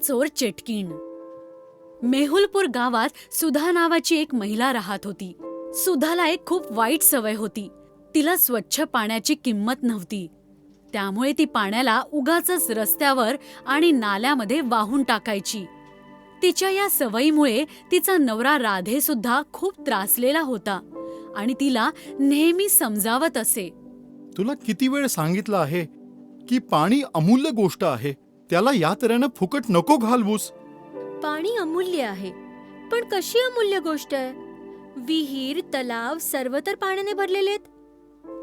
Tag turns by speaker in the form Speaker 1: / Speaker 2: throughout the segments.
Speaker 1: चोर चेटकीण. मेहुलपूर गावात सुधा नावाची एक महिला राहत होती. सुधाला एक खूप वाईट सवय होती. तिला स्वच्छ पाण्याची किंमत नव्हती. त्यामुळे ती पाण्याला उगाचच रस्त्यावर आणि नाल्यामध्ये वाहून टाकायची. तिच्या या सवयीमुळे तिचा नवरा राधे सुद्धा खूप त्रासलेला होता आणि तिला नेहमी समजावत असे.
Speaker 2: तुला किती वेळ सांगितलं आहे की पाणी अमूल्य गोष्ट आहे, त्याला या तऱ्हेनं फुकट नको घालवूस.
Speaker 3: पाणी अमूल्य आहे, पण कशी अमूल्य गोष्ट आहे? विहीर, तलाव सर्व तर पाण्याने भरलेले आहेत.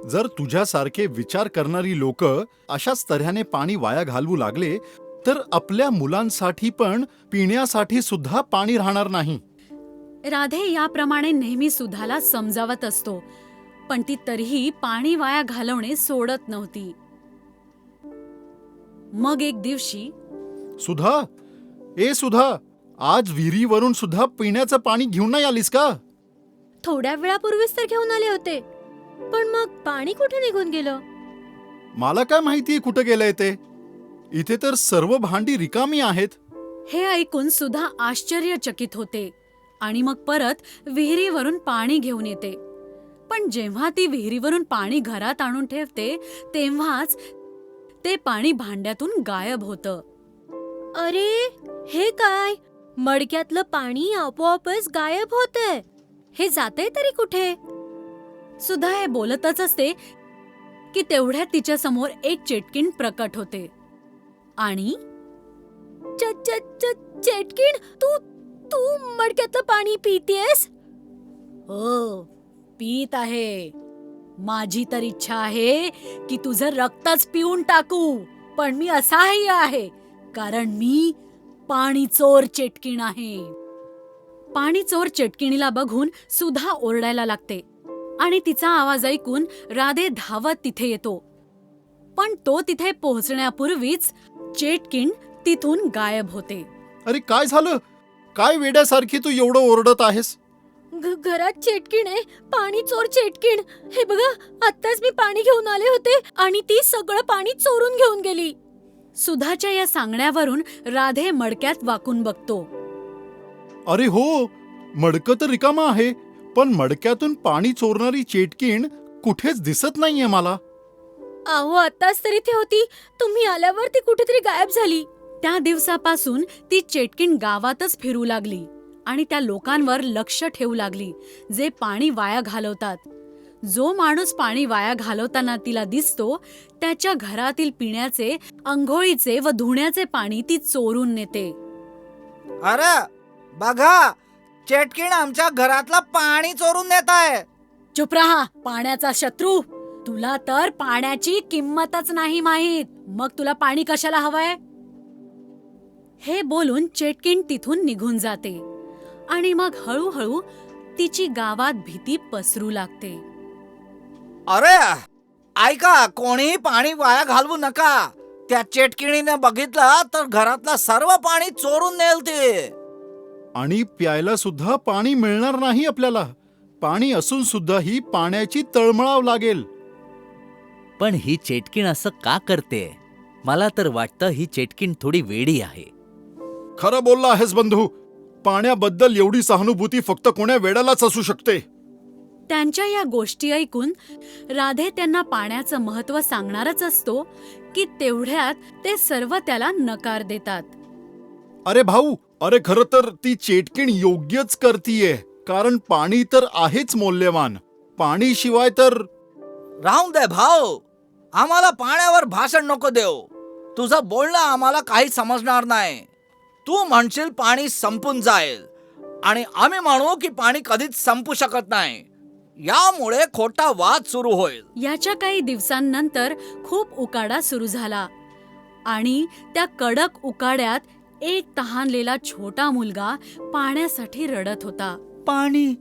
Speaker 2: जर तुझ्यासारखे विचार करणारी लोक अशाच तऱ्हेने पाणी वाया घालवू लागले तर आपल्या मुलांसाठी पण पिण्यासाठी सुद्धा पाणी राहणार नाही.
Speaker 1: राधे याप्रमाणे नेहमी सुधाला समजावत असतो, पण ती तरीही पाणी वाया घालवणे सोडत नव्हती. मग एक दिवशी,
Speaker 2: सुधा, ए सुधा, आज विहिरीवरून सुद्धा पिण्याचं पाणी घेऊन नाही आलीस का?
Speaker 3: थोड्या वेळापूर्वीच तर घेऊन आले होते, पण मग पाणी कुठे निघून गेलं?
Speaker 2: मला काय माहिती कुठे गेलंय ते. इथे तर सर्व भांडी रिकामी आहेत.
Speaker 1: हे ऐकून सुधा आश्चर्यचकित होते आणि मग परत विहिरीवरून पाणी घेऊन येते. पण जेव्हा ती विहिरीवरून पाणी घरात आणून ठेवते तेव्हाच ते पाणी भांड्यातून गायब होतं.
Speaker 3: अरे, हे काय? मडक्यातलं पाणी आपोआपच गायब होतंय. हे जातंय तरी कुठे?
Speaker 1: सुधा हे बोलतच असते की तेवढ्यात तिच्या समोर एक चेटकीण प्रकट होते आणि
Speaker 3: चेटकीण, तू तू मडक्यातलं पाणी पितेस?
Speaker 1: हो, पीत आहे. माझी तर इच्छा आहे की तुझं रक्तच पिऊन टाकू, पण मी असहाय्य आहे कारण मी पाणी चोर चेटकीण आहे. पाणी चोर चेटकिणीला बघून सुधा ओरडायला लागते आणि तिचा आवाज ऐकून राधे धावत तिथे येतो. पण तो तिथे पोहोचण्यापूर्वीच चेटकीण तिथून गायब होते.
Speaker 2: अरे काय झालं? काय वेड्यासारखी तू एवढं ओरडत आहेस?
Speaker 3: घरात चेटकीण आहे, पाणी चोर चेटकीण. हे बघा, आत्ताच मी पाणी घेऊन आले होते आणि ती सगळं पाणी चोरून घेऊन गेली.
Speaker 1: सुधाच्या या सांगण्यावरून राधे मडक्यात वाकून बघतो.
Speaker 2: अरे हो, मडकं तर रिकामं आहे, पण मडक्यातून पाणी चोरणारी चेटकीण कुठेच दिसत नाहीये मला.
Speaker 3: अहो, आत्ताच तरी ती होती. तुम्ही आल्यावर ती कुठेतरी गायब झाली.
Speaker 1: त्या दिवसापासून ती चेटकीण गावातच फिरू लागली आणि त्या लोकांवर लक्ष ठेवू लागली जे पाणी वाया घालवतात. जो माणूस पाणी वाया घालवताना तिला दिसतो त्याच्या घरातील पिण्याचे, अंघोळीचे व धुण्याचे पाणी ती चोरून नेते.
Speaker 4: अरे बघा, चेटकीण आमच्या घरातलं पाणी चोरून नेत आहे.
Speaker 1: चुप रहा, पाण्याचा शत्रू. तुला तर पाण्याची किंमतच नाही माहीत, मग तुला पाणी कशाला हवंय? हे बोलून चेटकीण तिथून निघून जाते आणि मग हळूहळू तिची गावात भीती पसरू लागते.
Speaker 4: अरे ऐका, कोणीही पाणी वाया घालवू नका. त्या चेटकिणीने बघितलं तर घरातलं सर्व पाणी चोरून नेल ते.
Speaker 2: आणि प्यायला सुद्धा पाणी मिळणार नाही आपल्याला. पाणी असून सुद्धा ही पाण्याची तळमळाव लागेल.
Speaker 5: पण ही चेटकीण असं का करते? मला तर वाटतं ही चेटकीण थोडी वेडी आहे.
Speaker 2: खरं बोलला आहेस बंधू. पाण्याबद्दल एवढी सहानुभूती फक्त कोण्या वेड्यालाच असू शकते.
Speaker 1: त्यांच्या या गोष्टी ऐकून राधे त्यांना पाण्याचं महत्त्व सांगणारच असतो की तेवढ्यात ते सर्व त्याला नकार देतात.
Speaker 2: अरे भाऊ, अरे खरं तर ती चेटकीण योग्यच करतीये, कारण पाणी तर आहेच मौल्यवान. पाणी शिवाय तर
Speaker 4: राहून दे भाऊ, आम्हाला पाण्यावर भाषण नको देऊ. तुझं बोलणं आम्हाला काही समजणार नाही. तू म्हणशील पाणी संपून जाईल आणि आम्ही म्हणू की पाणी कधीच संपू शकत नाही. यामुळे खोटा वाद सुरू होईल.
Speaker 1: याच्या काही दिवसांनंतर खूप उकाडा सुरू झाला आणि त्या कडक उकाड्यात एक तहानलेला छोटा मुलगा पाण्यासाठी रडत होता.
Speaker 5: पाणी,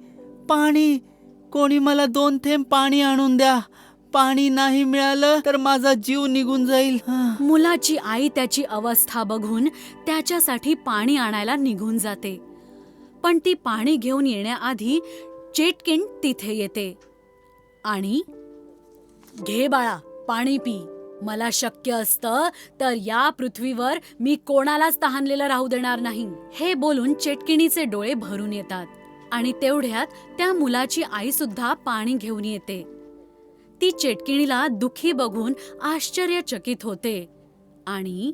Speaker 5: पाणी, कोणी मला 2 थेंब पाणी आणून द्या. पाणी नाही मिळालं तर माझा जीव निघून जाईल.
Speaker 1: मुलाची आई त्याची अवस्था बघून त्याच्यासाठी पाणी आणायला निघून जाते. पण ती पाणी घेऊन येण्याआधी चेटकीण तिथे येते आणि घे बाळा, पाणी पी. मला शक्य असतं तर या पृथ्वीवर मी कोणालाच तहानलेलं राहू देणार नाही. हे बोलून चेटकिणीचे डोळे भरून येतात आणि तेवढ्यात त्या मुलाची आई सुद्धा पाणी घेऊन येते. ती चेटकिणीला दुखी बघून आश्चर्यचकित होते आणि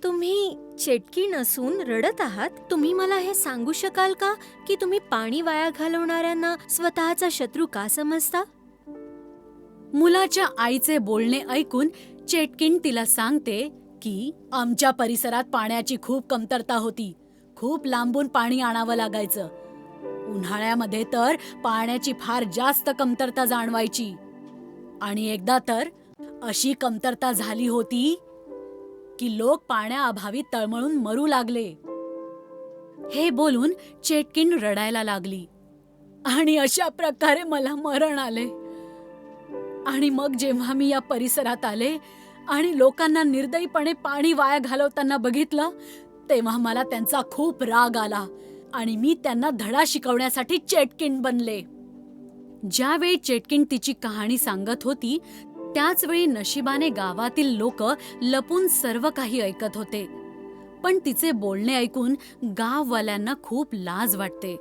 Speaker 3: तुम्ही चेटकीण असून रडत आहात. तुम्ही मला हे सांगू शकाल का की तुम्ही पाणी वाया घालवणाऱ्यांना स्वतःचा शत्रू का समजता?
Speaker 1: मुलाच्या आईचे बोलणे ऐकून चेटकिण तिला सांगते की आमच्या परिसरात पाण्याची खूप कमतरता होती. खूप लांबून पाणी आणावं लागायचं. उन्हाळ्यामध्ये तर पाण्याची फार जास्त कमतरता जाणवायची. आणि एकदा तर अशी कमतरता झाली होती की लोक पाण्याअभावी तळमळून मरू लागले. हे बोलून चेटकिण रडायला लागली. आणि अशा प्रकारे मला मरण आले. आणि मग जेव्हा मी या परिसरात आले आणि लोकांना निर्दयीपणे पाणी वाया घालवताना बघितलं, तेव्हा मला त्यांचा खूप राग आला आणि मी त्यांना धडा शिकवण्यासाठी चेटकिण बनले. ज्यावेळी चेटकिण तिची कहाणी सांगत होती त्याच वेळी नशिबाने गावातील लोक लपून सर्व काही ऐकत होते. पण तिचे बोलणे ऐकून गाववाल्यांना खूप लाज वाटते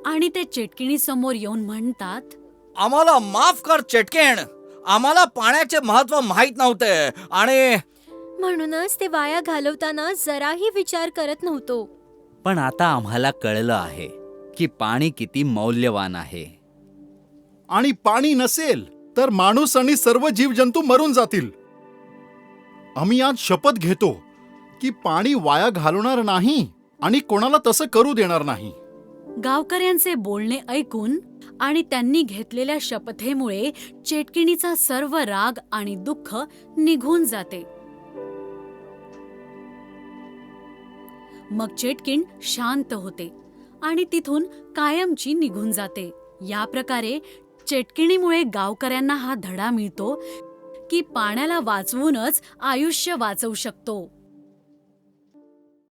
Speaker 1: आणि ते चेटकिणीसमोर येऊन म्हणतात,
Speaker 4: आम्हाला माफ कर चेटकीण. आम्हाला पाण्याचे महत्व माहित नव्हते आणि
Speaker 3: म्हणूनच ते वाया घालवताना जराही विचार करत नव्हतो.
Speaker 5: पण आता आम्हाला कळलं आहे की पाणी किती मौल्यवान आहे.
Speaker 2: आणि पाणी नसेल तर माणूस आणि सर्व जीवजंतू मरून जातील. आम्ही आज शपथ घेतो की पाणी वाया घालवणार नाही आणि कोणाला तसं करू देणार नाही.
Speaker 1: गावकऱ्यांचे बोलणे ऐकून आणि त्यांनी घेतलेल्या शपथेमुळे चेटकिणीचा सर्व राग आणि दुःख निघून जाते. मग चेटकिण शांत होते आणि तिथून कायमची निघून जाते. या प्रकारे चेटकिणीमुळे गावकऱ्यांना हा धडा मिळतो की पाण्याला वाचवूनच आयुष्य वाचवू शकतो.